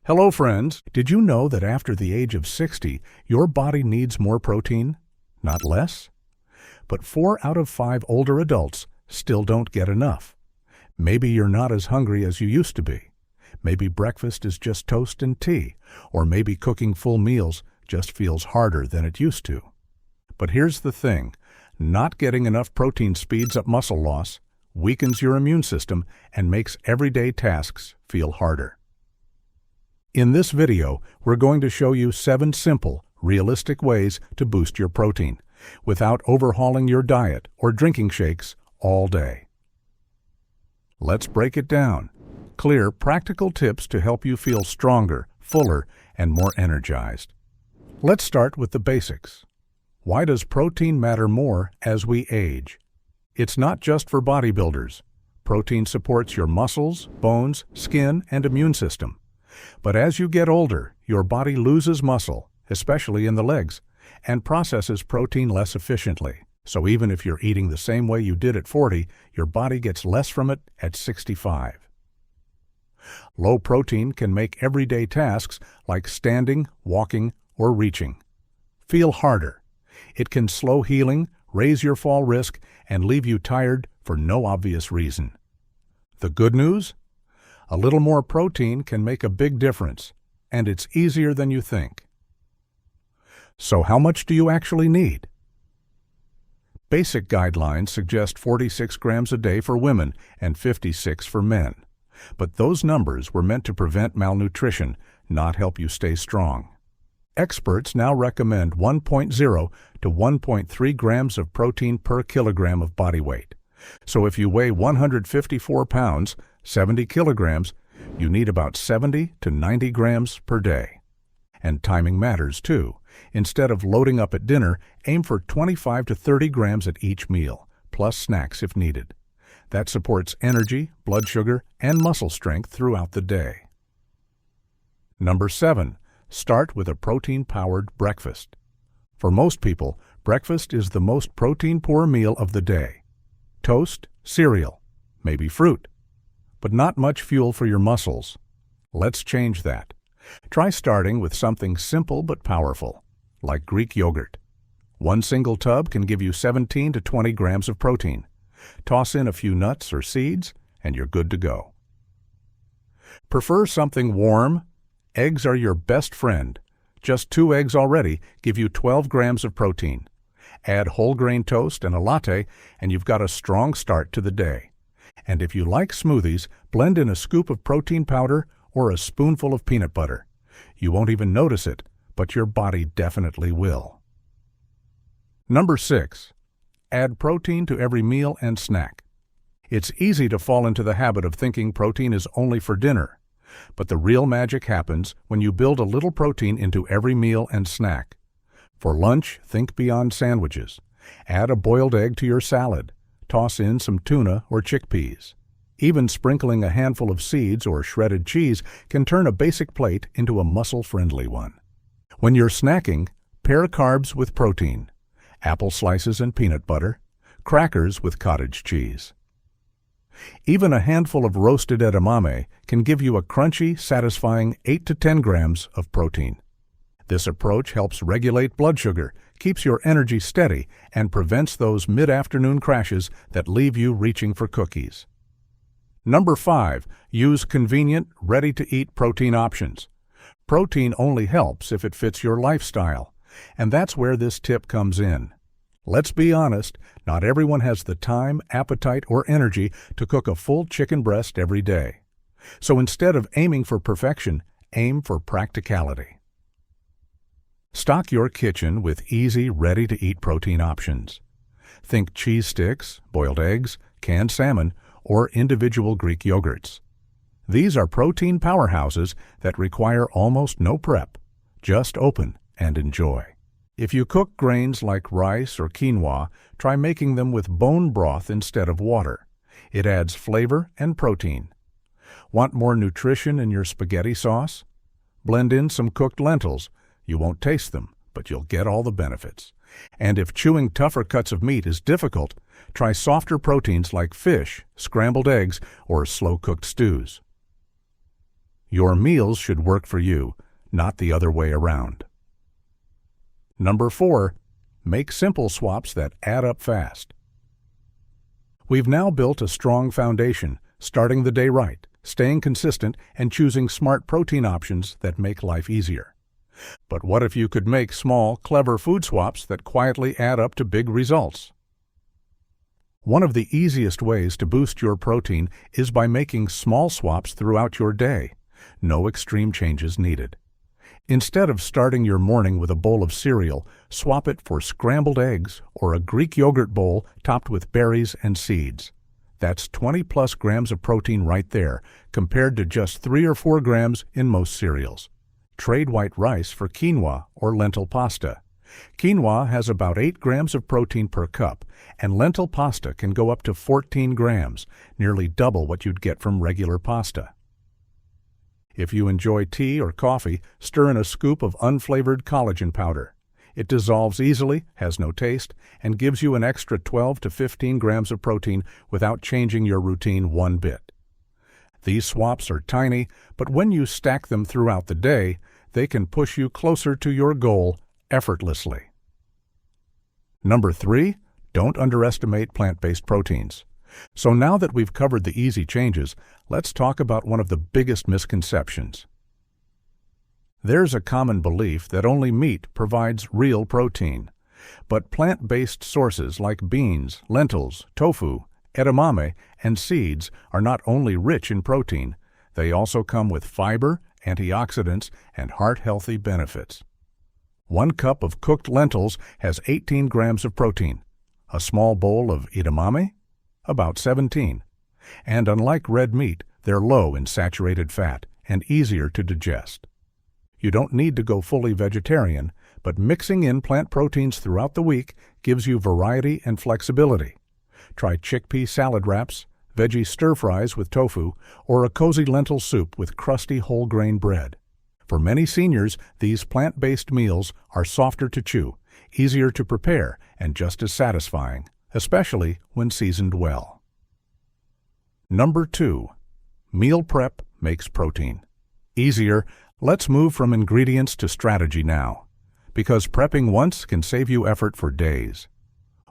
Hello friends, did you know that after the age of 60, your body needs more protein, not less? But 4 out of 5 older adults still don't get enough. Maybe you're not as hungry as you used to be. Maybe breakfast is just toast and tea, or maybe cooking full meals just feels harder than it used to. But here's the thing, not getting enough protein speeds up muscle loss, weakens your immune system, and makes everyday tasks feel harder. In this video, we're going to show you 7 simple, realistic ways to boost your protein without overhauling your diet or drinking shakes all day. Let's break it down. Clear, practical tips to help you feel stronger, fuller, and more energized. Let's start with the basics. Why does protein matter more as we age? It's not just for bodybuilders. Protein supports your muscles, bones, skin, and immune system. But as you get older, your body loses muscle, especially in the legs, and processes protein less efficiently. So even if you're eating the same way you did at 40, your body gets less from it at 65. Low protein can make everyday tasks like standing, walking, or reaching feel harder. It can slow healing, raise your fall risk, and leave you tired for no obvious reason. The good news? A little more protein can make a big difference, and it's easier than you think. So how much do you actually need? Basic guidelines suggest 46 grams a day for women and 56 for men. But those numbers were meant to prevent malnutrition, not help you stay strong. Experts now recommend 1.0 to 1.3 grams of protein per kilogram of body weight. So if you weigh 154 pounds, 70 kilograms, you need about 70 to 90 grams per day. And timing matters too. Instead of loading up at dinner, aim for 25 to 30 grams at each meal, plus snacks if needed. That supports energy, blood sugar, and muscle strength throughout the day. Number 7. Start with a protein-powered breakfast. For most people, breakfast is the most protein-poor meal of the day. Toast, cereal, maybe fruit, but not much fuel for your muscles. Let's change that. Try starting with something simple but powerful, like Greek yogurt. One single tub can give you 17 to 20 grams of protein. Toss in a few nuts or seeds, and you're good to go. Prefer something warm? Eggs are your best friend. Just 2 eggs already give you 12 grams of protein. Add whole grain toast and a latte, and you've got a strong start to the day. And if you like smoothies, blend in a scoop of protein powder or a spoonful of peanut butter. You won't even notice it, but your body definitely will. Number 6. Add protein to every meal and snack. It's easy to fall into the habit of thinking protein is only for dinner. But the real magic happens when you build a little protein into every meal and snack. For lunch, think beyond sandwiches. Add a boiled egg to your salad. Toss in some tuna or chickpeas. Even sprinkling a handful of seeds or shredded cheese can turn a basic plate into a muscle-friendly one. When you're snacking, pair carbs with protein. Apple slices and peanut butter. Crackers with cottage cheese. Even a handful of roasted edamame can give you a crunchy, satisfying 8 to 10 grams of protein. This approach helps regulate blood sugar, keeps your energy steady, and prevents those mid-afternoon crashes that leave you reaching for cookies. Number 5. Use convenient, ready-to-eat protein options. Protein only helps if it fits your lifestyle, and that's where this tip comes in. Let's be honest, not everyone has the time, appetite, or energy to cook a full chicken breast every day. So instead of aiming for perfection, aim for practicality. Stock your kitchen with easy, ready-to-eat protein options. Think cheese sticks, boiled eggs, canned salmon, or individual Greek yogurts. These are protein powerhouses that require almost no prep. Just open and enjoy. If you cook grains like rice or quinoa, try making them with bone broth instead of water. It adds flavor and protein. Want more nutrition in your spaghetti sauce? Blend in some cooked lentils. You won't taste them, but you'll get all the benefits. And if chewing tougher cuts of meat is difficult, try softer proteins like fish, scrambled eggs, or slow-cooked stews. Your meals should work for you, not the other way around. Number 4. Make simple swaps that add up fast. We've now built a strong foundation, starting the day right, staying consistent, and choosing smart protein options that make life easier. But what if you could make small, clever food swaps that quietly add up to big results? One of the easiest ways to boost your protein is by making small swaps throughout your day. No extreme changes needed. Instead of starting your morning with a bowl of cereal, swap it for scrambled eggs or a Greek yogurt bowl topped with berries and seeds. That's 20+ grams of protein right there, compared to just 3 or 4 grams in most cereals. Trade white rice for quinoa or lentil pasta. Quinoa has about 8 grams of protein per cup, and lentil pasta can go up to 14 grams, nearly double what you'd get from regular pasta. If you enjoy tea or coffee, stir in a scoop of unflavored collagen powder. It dissolves easily, has no taste, and gives you an extra 12 to 15 grams of protein without changing your routine one bit. These swaps are tiny, but when you stack them throughout the day, they can push you closer to your goal effortlessly. Number 3, don't underestimate plant-based proteins. So now that we've covered the easy changes, let's talk about one of the biggest misconceptions. There's a common belief that only meat provides real protein. But plant-based sources like beans, lentils, tofu, edamame, and seeds are not only rich in protein, they also come with fiber, antioxidants, and heart-healthy benefits. 1 cup of cooked lentils has 18 grams of protein. A small bowl of edamame? About 17. And unlike red meat, they're low in saturated fat and easier to digest. You don't need to go fully vegetarian, but mixing in plant proteins throughout the week gives you variety and flexibility. Try chickpea salad wraps, veggie stir-fries with tofu, or a cozy lentil soup with crusty whole grain bread. For many seniors, these plant-based meals are softer to chew, easier to prepare, and just as satisfying, especially when seasoned well. Number 2. Meal prep makes protein easier. Let's move from ingredients to strategy now, because prepping once can save you effort for days.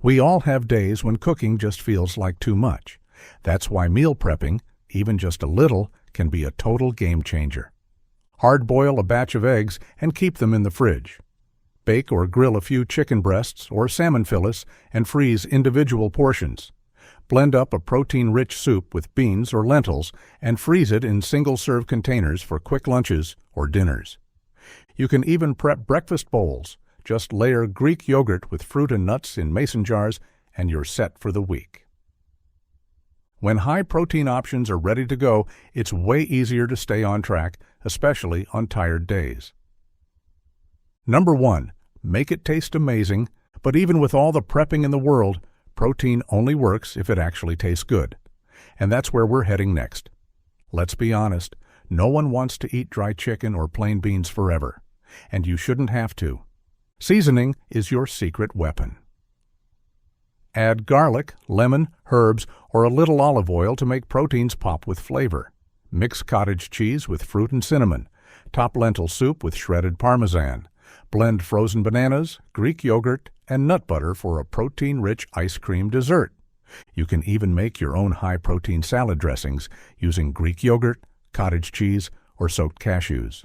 We all have days when cooking just feels like too much. That's why meal prepping, even just a little, can be a total game changer. Hard-boil a batch of eggs and keep them in the fridge. Bake or grill a few chicken breasts or salmon fillets and freeze individual portions. Blend up a protein-rich soup with beans or lentils and freeze it in single-serve containers for quick lunches or dinners. You can even prep breakfast bowls. Just layer Greek yogurt with fruit and nuts in mason jars and you're set for the week. When high-protein options are ready to go, it's way easier to stay on track, especially on tired days. Number 1, make it taste amazing, but even with all the prepping in the world, protein only works if it actually tastes good. And that's where we're heading next. Let's be honest, no one wants to eat dry chicken or plain beans forever, and you shouldn't have to. Seasoning is your secret weapon. Add garlic, lemon, herbs, or a little olive oil to make proteins pop with flavor. Mix cottage cheese with fruit and cinnamon. Top lentil soup with shredded Parmesan. Blend frozen bananas, Greek yogurt, and nut butter for a protein-rich ice cream dessert. You can even make your own high-protein salad dressings using Greek yogurt, cottage cheese, or soaked cashews.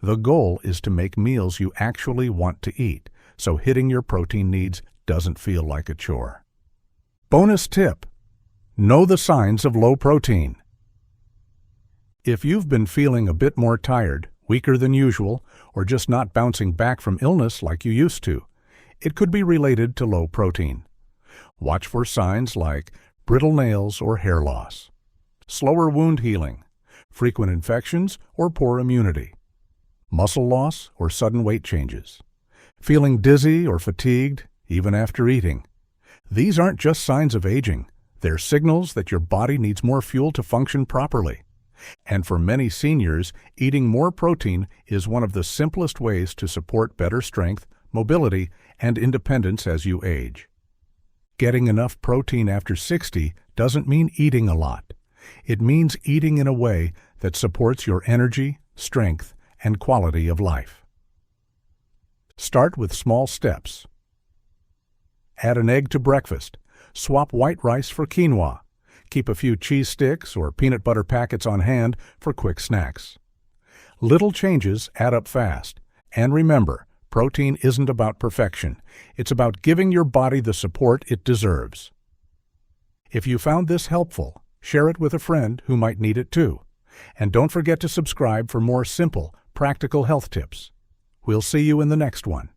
The goal is to make meals you actually want to eat, so hitting your protein needs doesn't feel like a chore. Bonus tip: know the signs of low protein. If you've been feeling a bit more tired, weaker than usual, or just not bouncing back from illness like you used to, it could be related to low protein. Watch for signs like brittle nails or hair loss, slower wound healing, frequent infections or poor immunity, muscle loss or sudden weight changes, feeling dizzy or fatigued even after eating. These aren't just signs of aging. They're signals that your body needs more fuel to function properly. And for many seniors, eating more protein is one of the simplest ways to support better strength, mobility, and independence as you age. Getting enough protein after 60 doesn't mean eating a lot. It means eating in a way that supports your energy, strength, and quality of life. Start with small steps. Add an egg to breakfast. Swap white rice for quinoa. Keep a few cheese sticks or peanut butter packets on hand for quick snacks. Little changes add up fast. And remember, protein isn't about perfection. It's about giving your body the support it deserves. If you found this helpful, share it with a friend who might need it too. And don't forget to subscribe for more simple, practical health tips. We'll see you in the next one.